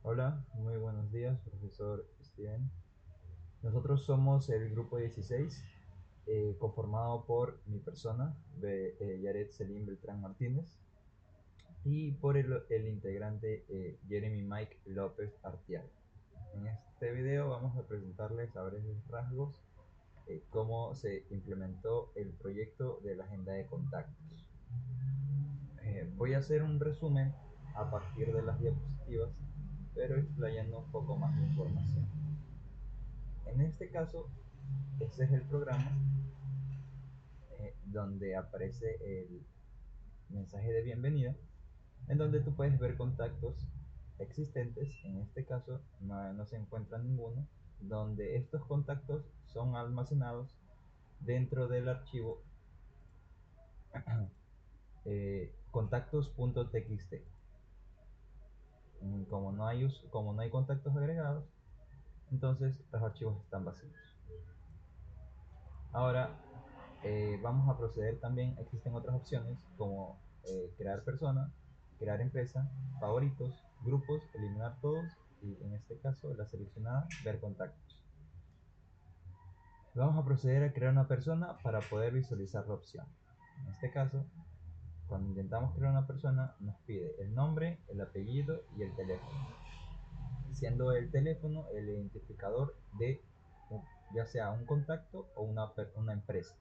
Hola, muy buenos días, profesor Steven. Nosotros somos el grupo 16, conformado por mi persona, Yaret Selim Beltrán Martínez, y por el integrante Jeremy Mike López Artiaga. En este video vamos a presentarles a breves rasgos cómo se implementó el proyecto de la agenda de contactos. Voy a hacer un resumen a partir de las diapositivas, pero explayando un poco más de información. En este caso, este es el programa donde aparece el mensaje de bienvenida, en donde tú puedes ver contactos existentes. En este caso no se encuentra ninguno, donde estos contactos son almacenados dentro del archivo contactos.txt. Como no hay contactos agregados, entonces los archivos están vacíos. Ahora vamos a proceder también. Existen otras opciones como crear persona, crear empresa, favoritos, grupos, eliminar todos y en este caso la seleccionada, ver contactos. Vamos a proceder a crear una persona para poder visualizar la opción. En este caso, cuando intentamos crear una persona, nos pide el nombre, el apellido y el teléfono, siendo el teléfono el identificador de ya sea un contacto o una empresa.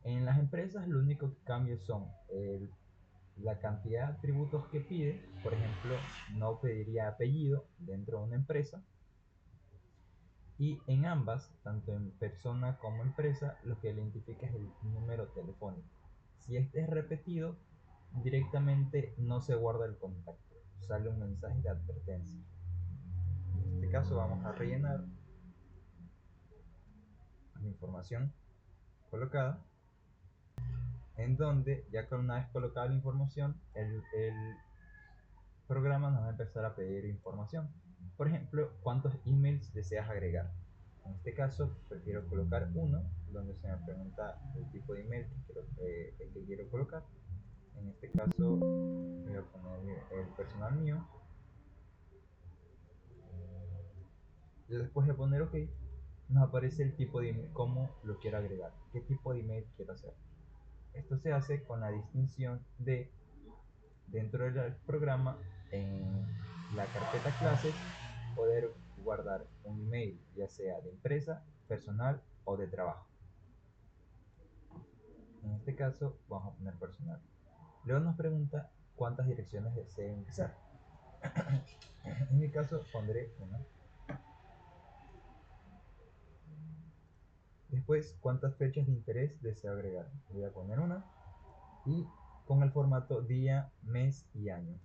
En las empresas lo único que cambia son la cantidad de atributos que pide. Por ejemplo, no pediría apellido dentro de una empresa, y en ambas, tanto en persona como empresa, lo que le identifica es el número telefónico. Si este es repetido, directamente no se guarda el contacto, sale un mensaje de advertencia. En este caso vamos a rellenar la información colocada, en donde ya con una vez colocada la información, el programa nos va a empezar a pedir información. Por ejemplo, ¿cuántos emails deseas agregar? En este caso, prefiero colocar uno, donde se me pregunta el tipo de email el que quiero colocar. En este caso, voy a poner el personal mío. Y después de poner OK, nos aparece el tipo de email, cómo lo quiero agregar, qué tipo de email quiero hacer. Esto se hace con la distinción de, dentro del programa, en la carpeta clases, poder guardar un email, ya sea de empresa, personal o de trabajo. En este caso vamos a poner personal. Luego nos pregunta cuántas direcciones desea ingresar. En mi caso pondré una. Después, cuántas fechas de interés deseo agregar. Voy a poner una, y con el formato día, mes y año.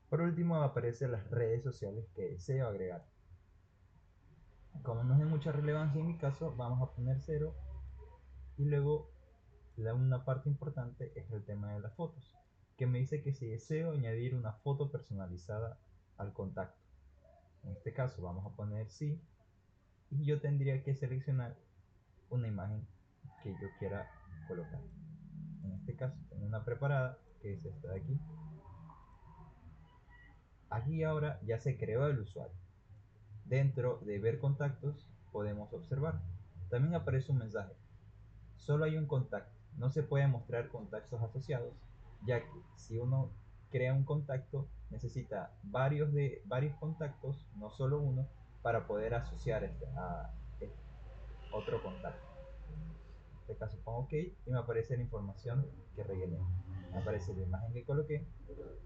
Por último aparecen las redes sociales que deseo agregar. Como no es de mucha relevancia en mi caso, vamos a poner 0. Y luego una parte importante es el tema de las fotos, que me dice que si deseo añadir una foto personalizada al contacto. En este caso vamos a poner sí, y yo tendría que seleccionar una imagen que yo quiera colocar. En este caso tengo una preparada, que es esta de aquí. Aquí ahora ya se creó el usuario. Dentro de ver contactos podemos observar. También aparece un mensaje: solo hay un contacto, no se pueden mostrar contactos asociados, ya que si uno crea un contacto necesita varios contactos, no solo uno, para poder asociar este otro contacto. En este caso pongo OK y me aparece la información que rellené. Me aparece la imagen que coloqué,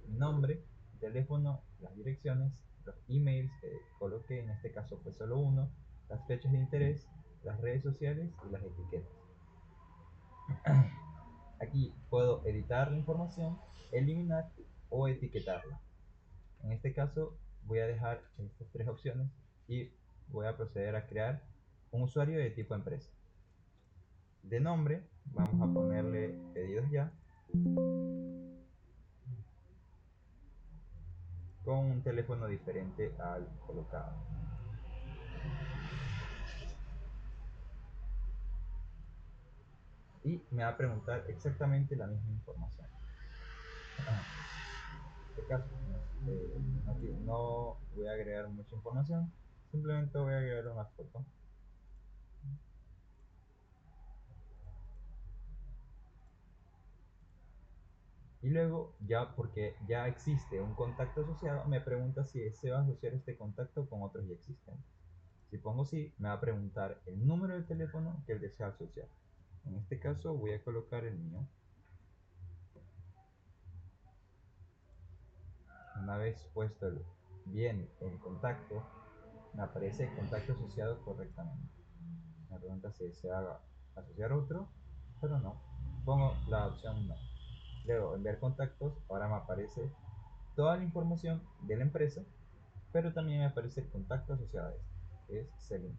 mi nombre, mi teléfono, las direcciones, los emails que coloqué, en este caso fue solo uno, las fechas de interés, las redes sociales y las etiquetas. Aquí puedo editar la información, eliminar o etiquetarla. En este caso voy a dejar estas tres opciones y voy a proceder a crear un usuario de tipo empresa. De nombre vamos a ponerle pedidos ya, con un teléfono diferente al colocado. y me va a preguntar exactamente la misma información. En este caso, no voy a agregar mucha información, simplemente voy a agregar una foto. Y luego, ya porque ya existe un contacto asociado, me pregunta si deseo asociar este contacto con otros ya existentes. Si pongo sí, me va a preguntar el número de teléfono que él desea asociar. En este caso voy a colocar el mío. Una vez puesto bien el contacto, me aparece el contacto asociado correctamente. Me pregunta si desea asociar otro, pero no. Pongo la opción no. Luego, enviar contactos, ahora me aparece toda la información de la empresa, pero también me aparece el contacto asociado a este, que es Celine.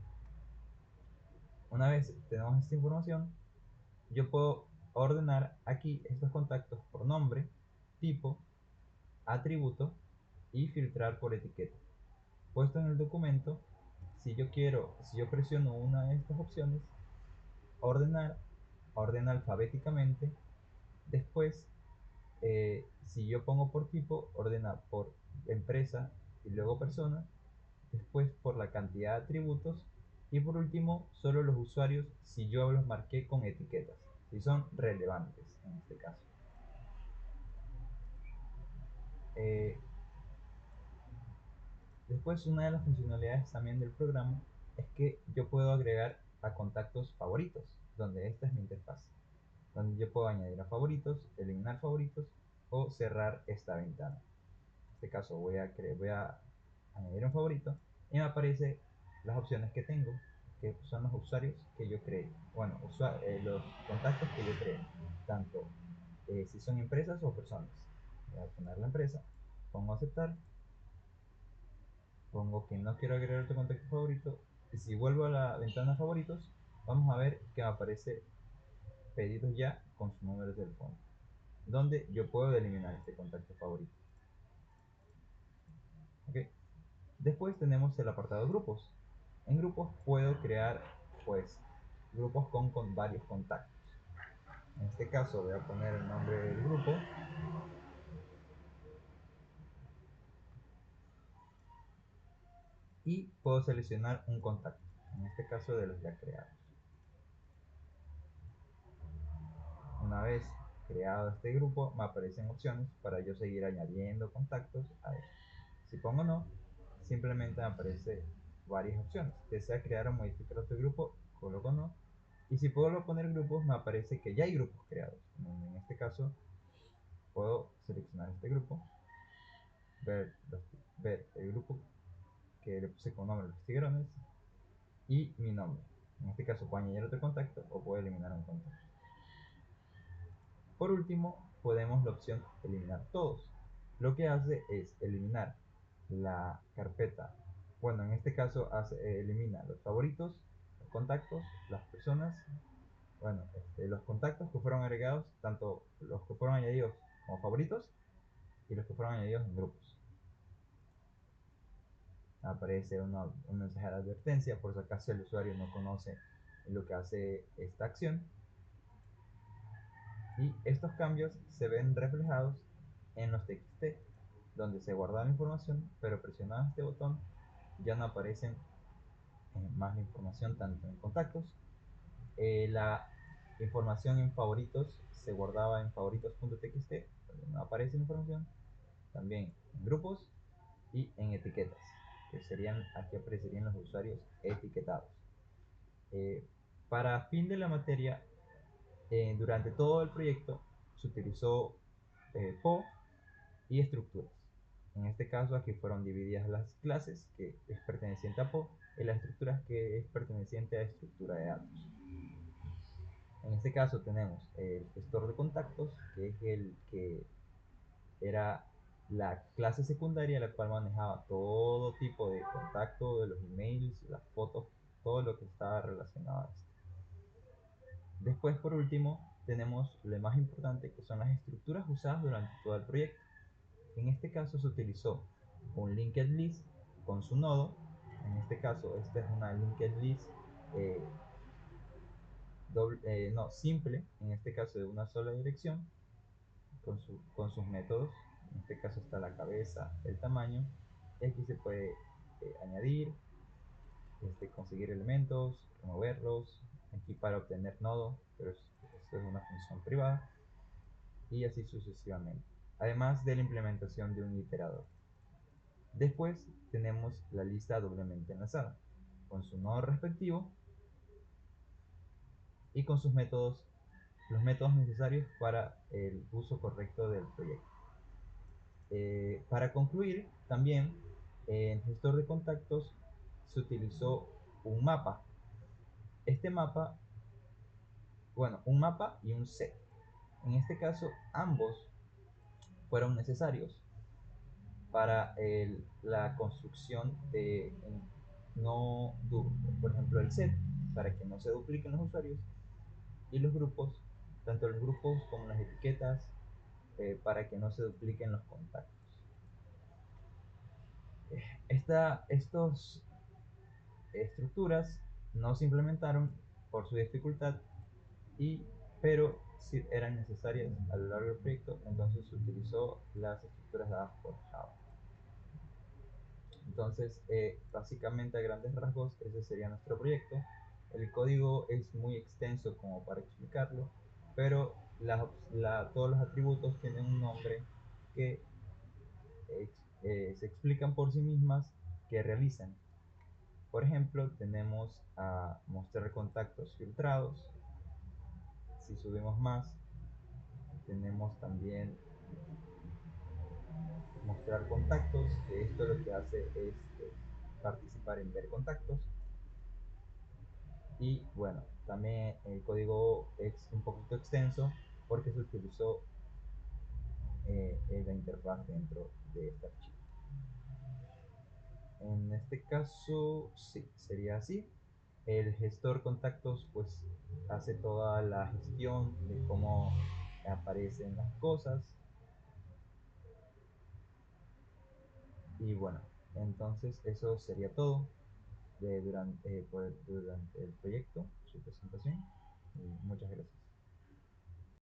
Una vez tenemos esta información, yo puedo ordenar aquí estos contactos por nombre, tipo, atributo y filtrar por etiqueta. Puesto en el documento, si yo presiono una de estas opciones, ordenar, ordena alfabéticamente. Después, si yo pongo por tipo, ordena por empresa y luego persona, después por la cantidad de atributos y por último solo los usuarios si yo los marqué con etiquetas, si son relevantes en este caso. Eh, Después, una de las funcionalidades también del programa es que yo puedo agregar a contactos favoritos, donde esta es mi interfaz, donde yo puedo añadir a favoritos, eliminar favoritos o cerrar esta ventana. En este caso voy a añadir un favorito y me aparece las opciones que tengo, que son los usuarios que yo creé, bueno, los contactos que yo creé, tanto si son empresas o personas. Voy a poner la empresa, pongo aceptar, pongo que no quiero agregar otro contacto favorito y si vuelvo a la ventana favoritos, vamos a ver que me aparece pedidos ya con su número de teléfono, donde yo puedo eliminar este contacto favorito. ¿Okay? Después tenemos el apartado grupos. En grupos puedo crear pues grupos con varios contactos. En este caso voy a poner el nombre del grupo y puedo seleccionar un contacto, en este caso de los ya creados. Una vez creado este grupo me aparecen opciones para yo seguir añadiendo contactos a él. Si pongo no, simplemente me aparece varias opciones. Desea crear o modificar otro grupo, coloco no. Y si puedo poner grupos, me aparece que ya hay grupos creados. En este caso, puedo seleccionar este grupo, ver, ver el grupo que le puse con nombre Los Tigrones y mi nombre. En este caso, puedo añadir otro contacto o puedo eliminar un contacto. Por último, podemos la opción eliminar todos. Lo que hace es eliminar la carpeta. Bueno, en este caso elimina los favoritos, los contactos, las personas, bueno, los contactos que fueron agregados, tanto los que fueron añadidos como favoritos y los que fueron añadidos en grupos. Aparece un mensaje de advertencia por si acaso el usuario no conoce lo que hace esta acción. Y estos cambios se ven reflejados en los TXT, donde se guarda la información, pero presionado este botón ya no aparecen más la información tanto en contactos. La información en favoritos se guardaba en favoritos.txt, donde no aparece la información, también en grupos y en etiquetas, que serían, aquí aparecerían los usuarios etiquetados. Eh, para fin de la materia, durante todo el proyecto se utilizó PO y estructuras. En este caso aquí fueron divididas las clases que es perteneciente a PO y las estructuras que es perteneciente a estructura de datos. En este caso tenemos el gestor de contactos, que es el que era la clase secundaria la cual manejaba todo tipo de contacto, de los emails, las fotos, todo lo que estaba relacionado a esto. Después, por último, tenemos lo más importante, que son las estructuras usadas durante todo el proyecto. En este caso se utilizó un linked list con su nodo. En este caso, esta es una linked list no, simple, en este caso de una sola dirección, con sus métodos. En este caso está la cabeza, el tamaño. Aquí se puede añadir, conseguir elementos, removerlos, aquí para obtener nodos, pero esto es una función privada, y así sucesivamente, además de la implementación de un iterador. Después tenemos la lista doblemente enlazada, con su nodo respectivo y con sus métodos, los métodos necesarios para el uso correcto del proyecto. Para concluir, también en gestor de contactos se utilizó un mapa. Este mapa, bueno, un mapa y un set. En este caso, ambos fueron necesarios para la construcción de no, por ejemplo, el set, para que no se dupliquen los usuarios, y los grupos, tanto los grupos como las etiquetas, para que no se dupliquen los contactos. Estos estructuras no se implementaron por su dificultad, pero sí eran necesarias a lo largo del proyecto, entonces se utilizó las estructuras dadas por Java. Entonces, básicamente a grandes rasgos, ese sería nuestro proyecto. El código es muy extenso como para explicarlo, pero todos los atributos tienen un nombre que se explican por sí mismas, que realizan. Por ejemplo, tenemos a mostrar contactos filtrados. Si subimos más, tenemos también mostrar contactos, que esto lo que hace es participar en ver contactos. Y bueno, también el código es un poquito extenso porque se utilizó la interfaz dentro de este archivo. En este caso, sí, sería así. El gestor contactos pues hace toda la gestión de cómo aparecen las cosas. Y bueno, entonces eso sería todo durante el proyecto, su presentación. Y muchas gracias.